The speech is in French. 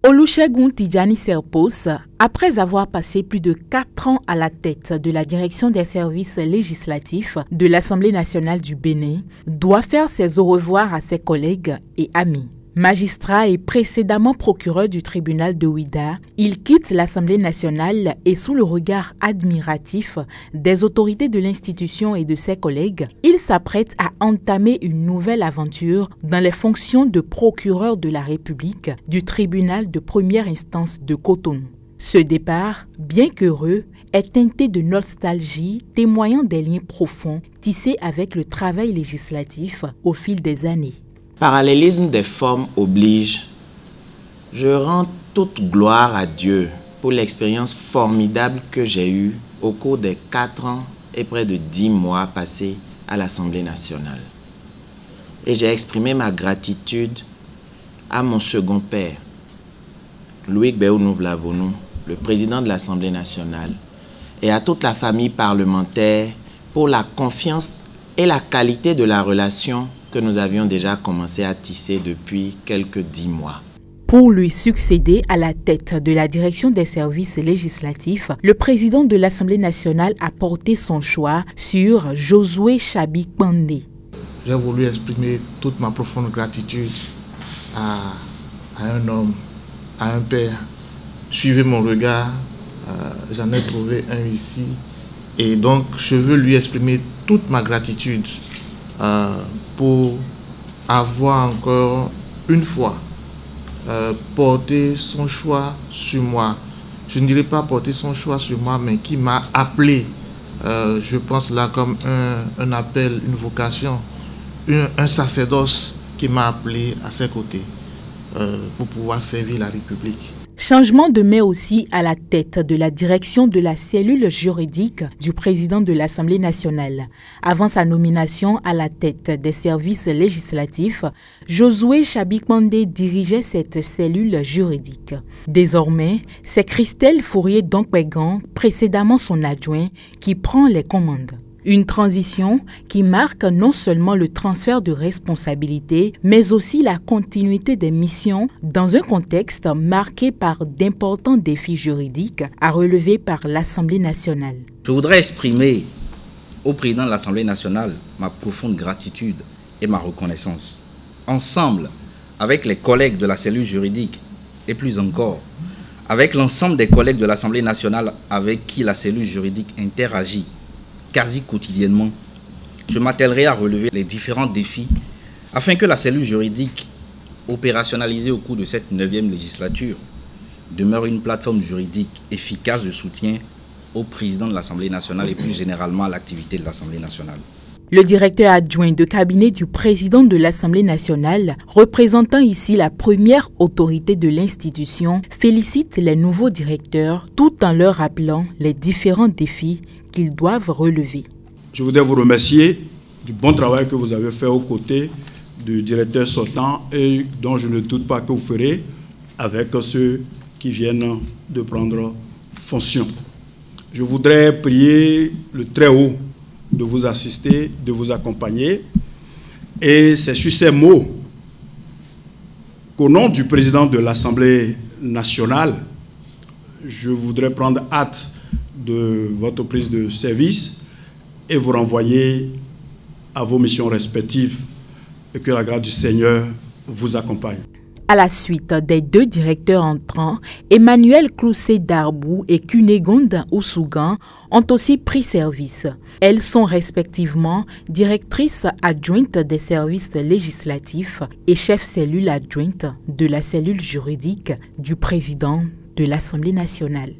Olusegun Tijani Serpos, après avoir passé plus de 4 ans à la tête de la direction des services législatifs de l'Assemblée nationale du Bénin, doit faire ses au revoir à ses collègues et amis. Magistrat et précédemment procureur du tribunal de Ouidah, il quitte l'Assemblée nationale et sous le regard admiratif des autorités de l'institution et de ses collègues, il s'apprête à entamer une nouvelle aventure dans les fonctions de procureur de la République du tribunal de première instance de Cotonou. Ce départ, bien qu'heureux, est teinté de nostalgie, témoignant des liens profonds tissés avec le travail législatif au fil des années. Parallélisme des formes oblige. Je rends toute gloire à Dieu pour l'expérience formidable que j'ai eue au cours des 4 ans et près de 10 mois passés à l'Assemblée nationale. Et j'ai exprimé ma gratitude à mon second père, Loïc Béounou-Vlavonou, le président de l'Assemblée nationale, et à toute la famille parlementaire pour la confiance et la qualité de la relation que nous avions déjà commencé à tisser depuis quelques 10 mois. Pour lui succéder à la tête de la direction des services législatifs, le président de l'Assemblée nationale a porté son choix sur Josué Chabik-Pandé. J'ai voulu exprimer toute ma profonde gratitude à un homme, à un père. Suivez mon regard, j'en ai trouvé un ici. Et donc, je veux lui exprimer toute ma gratitude pour avoir encore une fois porté son choix sur moi. Je ne dirais pas porter son choix sur moi, mais qui m'a appelé, je pense là comme un appel, une vocation, un sacerdoce qui m'a appelé à ses côtés pour pouvoir servir la République. Changement de main aussi à la tête de la direction de la cellule juridique du président de l'Assemblée nationale. Avant sa nomination à la tête des services législatifs, Josué Chabik-Pandé dirigeait cette cellule juridique. Désormais, c'est Christelle Fourier-Dompégan, précédemment son adjoint, qui prend les commandes. Une transition qui marque non seulement le transfert de responsabilités, mais aussi la continuité des missions dans un contexte marqué par d'importants défis juridiques à relever par l'Assemblée nationale. Je voudrais exprimer au président de l'Assemblée nationale ma profonde gratitude et ma reconnaissance. Ensemble, avec les collègues de la cellule juridique et plus encore, avec l'ensemble des collègues de l'Assemblée nationale avec qui la cellule juridique interagit quasi quotidiennement, je m'attellerai à relever les différents défis afin que la cellule juridique opérationnalisée au cours de cette 9e législature demeure une plateforme juridique efficace de soutien au président de l'Assemblée nationale et plus généralement à l'activité de l'Assemblée nationale. Le directeur adjoint de cabinet du président de l'Assemblée nationale, représentant ici la première autorité de l'institution, félicite les nouveaux directeurs tout en leur rappelant les différents défis qu'ils doivent relever. Je voudrais vous remercier du bon travail que vous avez fait aux côtés du directeur sortant et dont je ne doute pas que vous ferez avec ceux qui viennent de prendre fonction. Je voudrais prier le Très-Haut de vous assister, de vous accompagner. Et c'est sur ces mots qu'au nom du président de l'Assemblée nationale, je voudrais prendre hâte de votre prise de service et vous renvoyer à vos missions respectives et que la grâce du Seigneur vous accompagne. À la suite des 2 directeurs entrants, Emmanuel Cloussé Darbou et Cunégonde Oussougan ont aussi pris service. Elles sont respectivement directrices adjointes des services législatifs et chef cellule adjointe de la cellule juridique du président de l'Assemblée nationale.